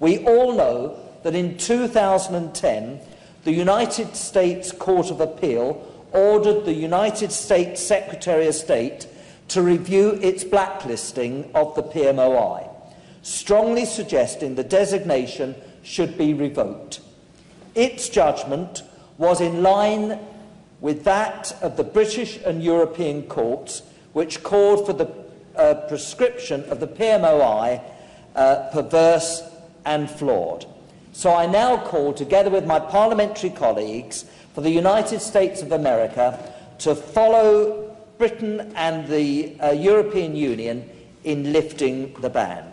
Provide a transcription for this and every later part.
We all know that in 2010, the United States Court of Appeal ordered the United States Secretary of State to review its blacklisting of the PMOI, strongly suggesting the designation should be revoked. Its judgment was in line with that of the British and European courts, which called for the prescription of the PMOI perverse and flawed. So I now call, together with my parliamentary colleagues, for the United States of America to follow Britain and the European Union in lifting the ban.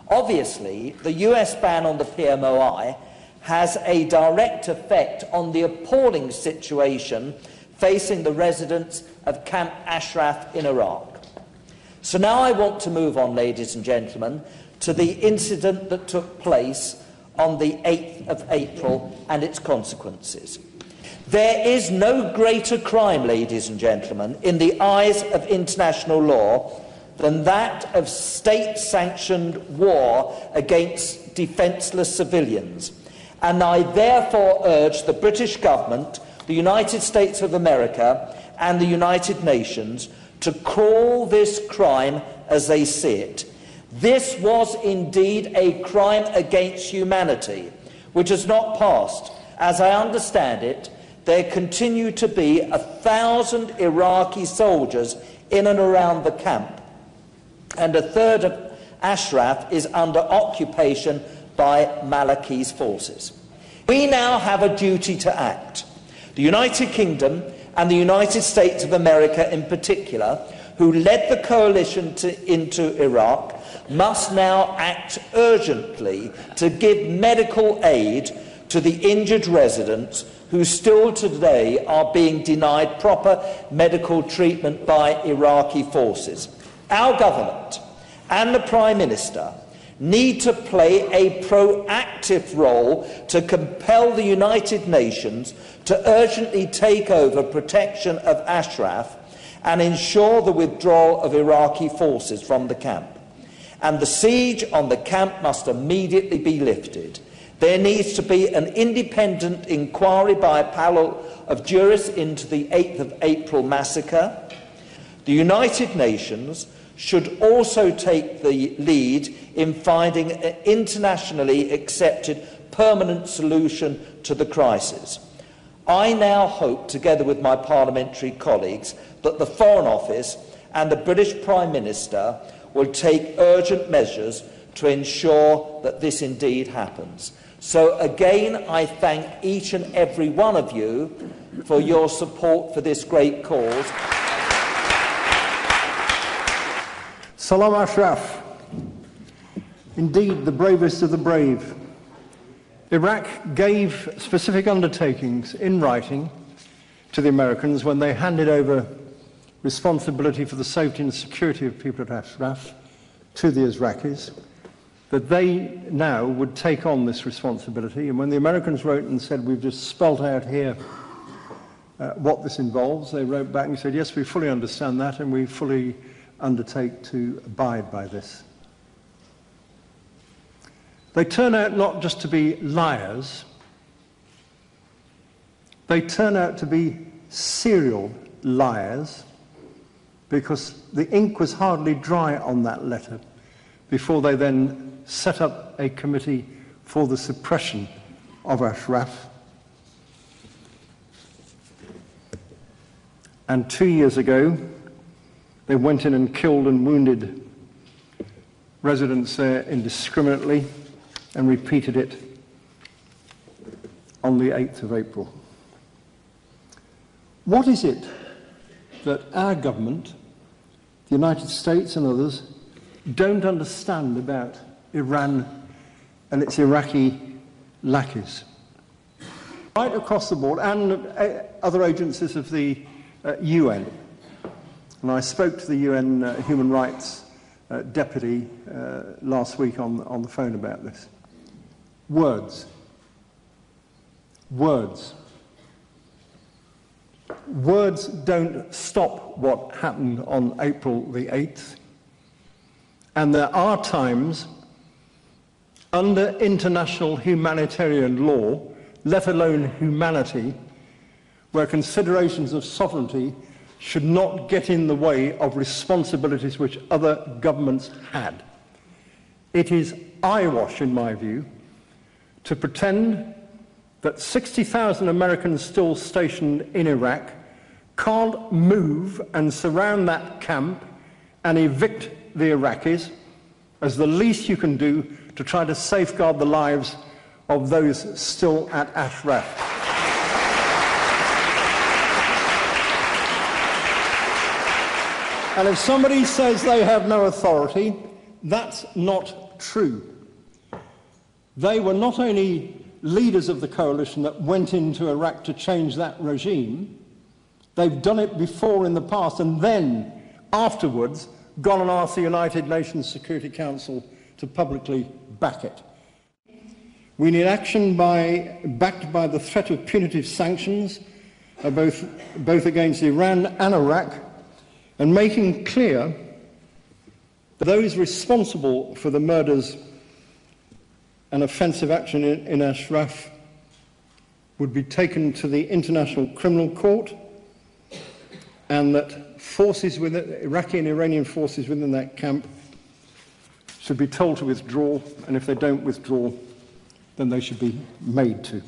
Obviously, the US ban on the PMOI has a direct effect on the appalling situation facing the residents of Camp Ashraf in Iraq. So now I want to move on, ladies and gentlemen, to the incident that took place on the 8th of April and its consequences. There is no greater crime, ladies and gentlemen, in the eyes of international law than that of state-sanctioned war against defenceless civilians. And I therefore urge the British government, the United States of America and the United Nations to call this crime as they see it. This was indeed a crime against humanity, which has not passed. As I understand it, there continue to be 1,000 Iraqi soldiers in and around the camp, and a third of Ashraf is under occupation by Maliki's forces. We now have a duty to act. The United Kingdom and the United States of America in particular, who led the coalition into Iraq, must now act urgently to give medical aid to the injured residents who still today are being denied proper medical treatment by Iraqi forces. Our government and the Prime Minister need to play a proactive role to compel the United Nations to urgently take over protection of Ashraf and ensure the withdrawal of Iraqi forces from the camp. And the siege on the camp must immediately be lifted. There needs to be an independent inquiry by a panel of jurists into the 8th of April massacre. The United Nations should also take the lead in finding an internationally accepted permanent solution to the crisis. I now hope, together with my parliamentary colleagues, that the Foreign Office and the British Prime Minister will take urgent measures to ensure that this indeed happens. So again, I thank each and every one of you for your support for this great cause. Salam Ashraf, indeed the bravest of the brave. Iraq gave specific undertakings in writing to the Americans when they handed over responsibility for the safety and security of people at Ashraf to the Israelis, that they now would take on this responsibility. And when the Americans wrote and said, we've just spelt out here what this involves, they wrote back and said, yes, we fully understand that and we fully undertake to abide by this. They turn out not just to be liars, they turn out to be serial liars, because the ink was hardly dry on that letter before they then set up a committee for the suppression of Ashraf. And 2 years ago, they went in and killed and wounded residents there indiscriminately and repeated it on the 8th of April. What is it that our government, the United States and others, don't understand about Iran and its Iraqi lackeys? Right across the board, and other agencies of the UN. And I spoke to the UN Human Rights Deputy last week on the phone about this. Words. Words. Words don't stop what happened on April the 8th. And there are times, under international humanitarian law, let alone humanity, where considerations of sovereignty should not get in the way of responsibilities which other governments had. It is eyewash, in my view, to pretend that 60,000 Americans still stationed in Iraq can't move and surround that camp and evict the Iraqis as the least you can do to try to safeguard the lives of those still at Ashraf. And if somebody says they have no authority, that's not true. They were not only leaders of the coalition that went into Iraq to change that regime, they've done it before in the past and then, afterwards, gone and asked the United Nations Security Council to publicly back it. We need action backed by the threat of punitive sanctions, both against Iran and Iraq, and making clear that those responsible for the murders and offensive action in Ashraf would be taken to the International Criminal Court, and that forces within, Iraqi and Iranian forces within that camp should be told to withdraw, and if they don't withdraw, then they should be made to.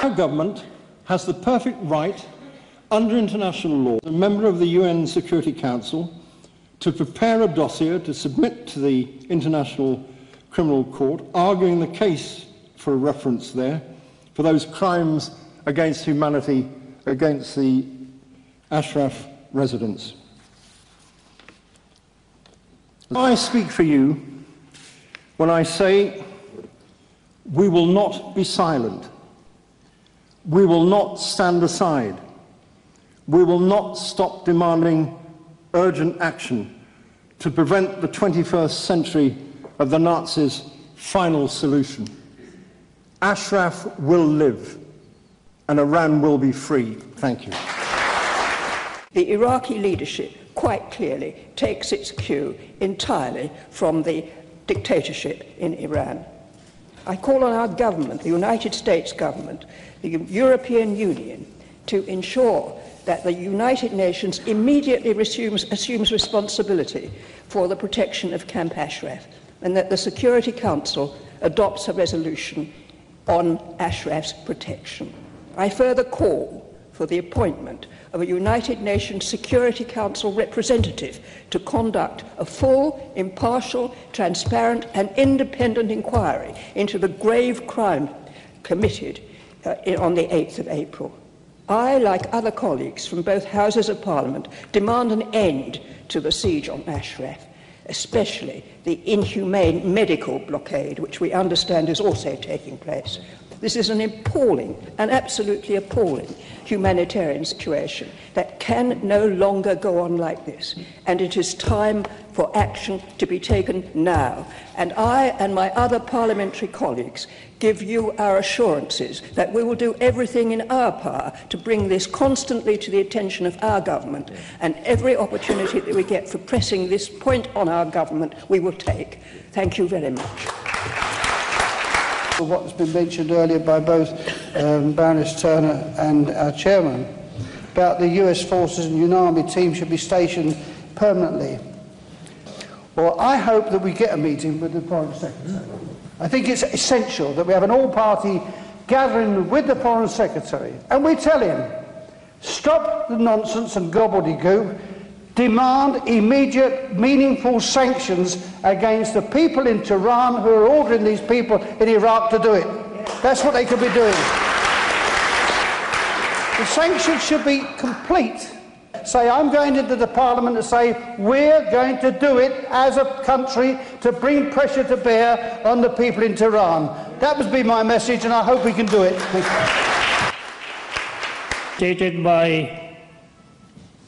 Our government has the perfect right, under international law, as a member of the UN Security Council, to prepare a dossier to submit to the International Criminal Court, arguing the case for a reference there for those crimes against humanity against the Ashraf residents. I speak for you when I say we will not be silent. We will not stand aside. We will not stop demanding urgent action to prevent the 21st century of the Nazis' final solution. Ashraf will live and Iran will be free. Thank you. The Iraqi leadership quite clearly takes its cue entirely from the dictatorship in Iran. I call on our government, the United States government, the European Union, to ensure that the United Nations immediately assumes responsibility for the protection of Camp Ashraf, and that the Security Council adopts a resolution on Ashraf's protection. I further call for the appointment of a United Nations Security Council representative to conduct a full, impartial, transparent and independent inquiry into the grave crime committed on the 8th of April. I, like other colleagues from both Houses of Parliament, demand an end to the siege on Ashraf, especially the inhumane medical blockade, which we understand is also taking place. This is an appalling, an absolutely appalling humanitarian situation that can no longer go on like this, and it is time for action to be taken now. And I and my other parliamentary colleagues give you our assurances that we will do everything in our power to bring this constantly to the attention of our government, and every opportunity that we get for pressing this point on our government we will take. Thank you very much. What has been mentioned earlier by both Baroness Turner and our chairman about the US forces and UNAMI team should be stationed permanently. Well, I hope that we get a meeting with the Foreign Secretary. I think it's essential that we have an all-party gathering with the Foreign Secretary and we tell him, stop the nonsense and gobbledygook, demand immediate, meaningful sanctions against the people in Tehran who are ordering these people in Iraq to do it. That's what they could be doing. The sanctions should be complete. Say, I'm going into the Parliament to say, we're going to do it as a country to bring pressure to bear on the people in Tehran. That would be my message, and I hope we can do it. Stated by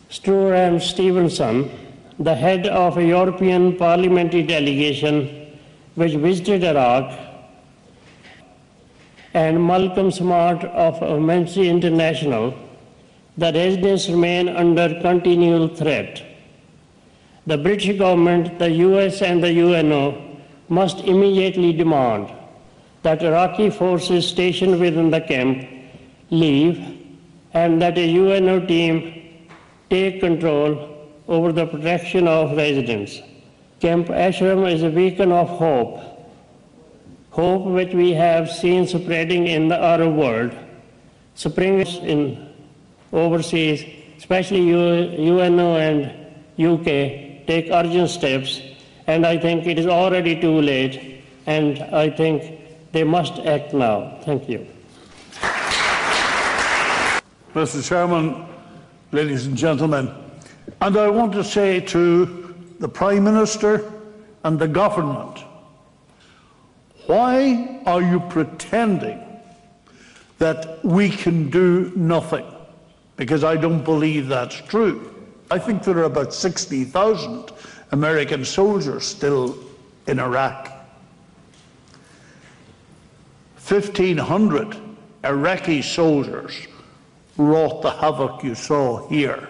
Stureham Stevenson, the head of a European parliamentary delegation which visited Iraq, and Malcolm Smart of Amnesty International, the residents remain under continual threat. The British government, the US and the UNO must immediately demand that Iraqi forces stationed within the camp leave and that a UNO team take control over the protection of residents. Camp Ashraf is a beacon of hope, hope which we have seen spreading in the Arab world. Spring in overseas, especially UNO and UK, take urgent steps, and I think it is already too late, and I think they must act now. Thank you. Mr. Chairman, ladies and gentlemen, and I want to say to the Prime Minister and the government, why are you pretending that we can do nothing? Because I don't believe that's true. I think there are about 60,000 American soldiers still in Iraq. 1,500 Iraqi soldiers wrought the havoc you saw here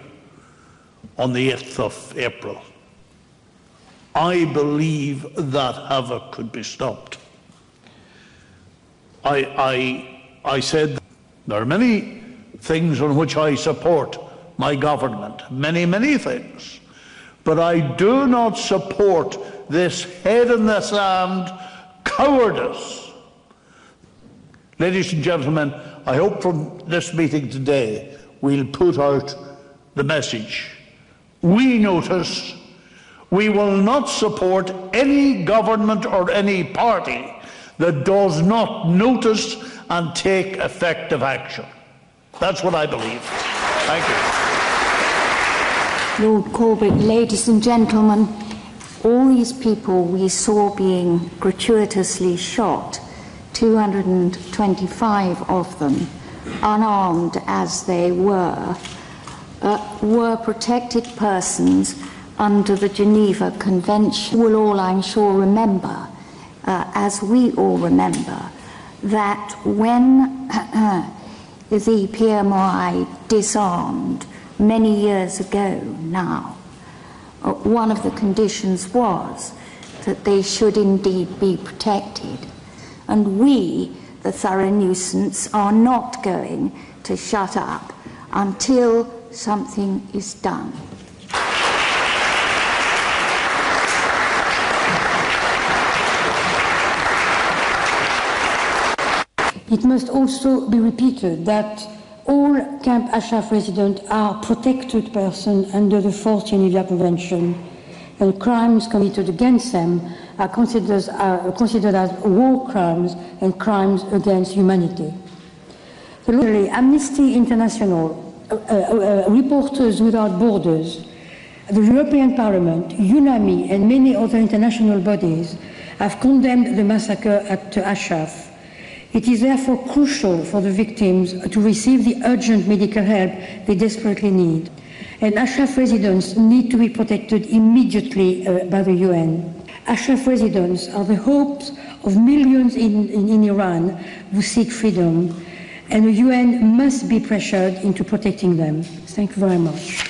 on the 8th of April. I believe that havoc could be stopped. I said there are many things on which I support my government, many things, but I do not support this head in the sand cowardice. Ladies and gentlemen, I hope from this meeting today we'll put out the message. We notice we will not support any government or any party that does not notice and take effective action. That's what I believe. Thank you. Lord Corbett, ladies and gentlemen, all these people we saw being gratuitously shot, 225 of them, unarmed as they were protected persons under the Geneva Convention. We'll all, I'm sure, remember, as we all remember, that when the PMI disarmed many years ago now, one of the conditions was that they should indeed be protected. And we, the thorough nuisance, are not going to shut up until something is done. It must also be repeated that all Camp Ashraf residents are protected persons under the 4th Geneva Convention, and crimes committed against them are considered as war crimes and crimes against humanity. Amnesty International, Reporters Without Borders, the European Parliament, UNAMI, and many other international bodies have condemned the massacre at Ashraf. It is therefore crucial for the victims to receive the urgent medical help they desperately need. And Ashraf residents need to be protected immediately by the UN. Ashraf residents are the hopes of millions in Iran who seek freedom, and the UN must be pressured into protecting them. Thank you very much.